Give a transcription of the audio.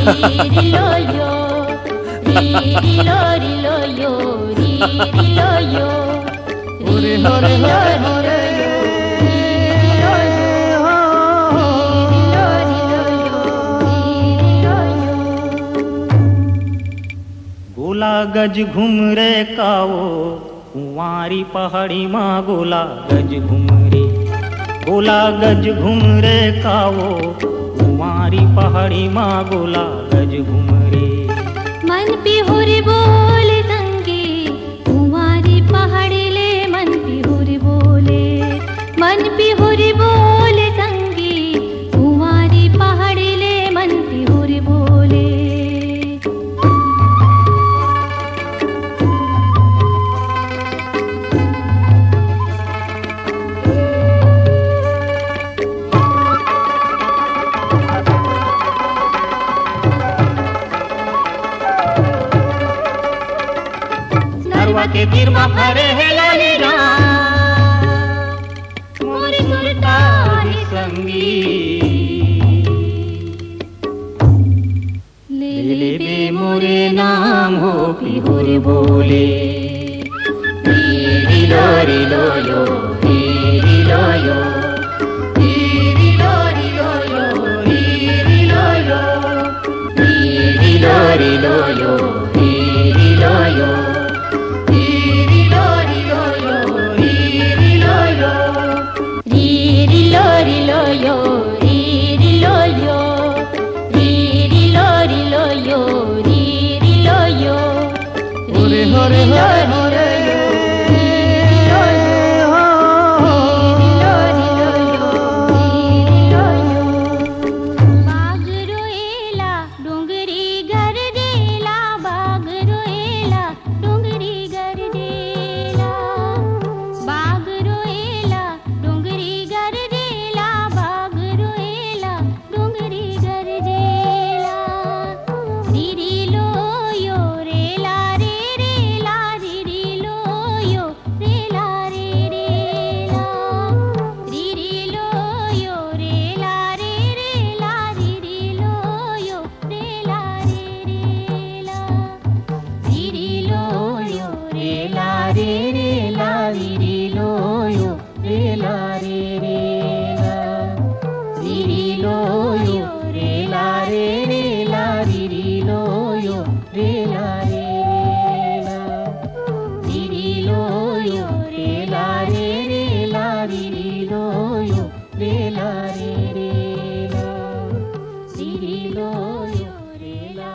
ri lo yo, ri lo yo, ri lo yo, hore hore hore hore गोला गज घूम रे काओ कुंवारी पहाड़ी माँ गोला गज घूम रे, गोला गज घूम रे काओ कुंवारी पहाड़ी माँ गोला गज घूम रे। मन पिहुरी बोले संगी कुंवारी पहाड़ी ले, मन पिहुरी बोले, मन पिहुरी बोले संगी कुंवारी पहाड़ी ले, मन पिहुरी बोले। के गिरवा भरे है लाली मोरी सुरता ही संगी, ले ले बे मोरे नाम हो पिहुर बोले, री लो यो, री लो यो, री लो यो, री लो यो, री लो यो, री लो यो। हरे हरे हरे बाग रोएला डोंगरी घर देला, बाग रोएला डोंगरी घर देला, बाग रोएला डोंगरी घर देला, बाग रोएला डोंगरी घर देला। रीरी लो यो रेला रे रेला, रीरी लो यो रेला रे रेला, रीरी लो यो रेला रे रेला, रीरी लो यो रेला रे रेला, रीरी लो यो रेला रे रेला, रीरी लो यो रेला रे रेला, रीरी लो यो रेला रे रेला, रीरी लो यो रेला रे रेला, रीरी लो यो रेला रे रेला, रीरी लो यो रेला रे रेला, रीरी लो यो रेला।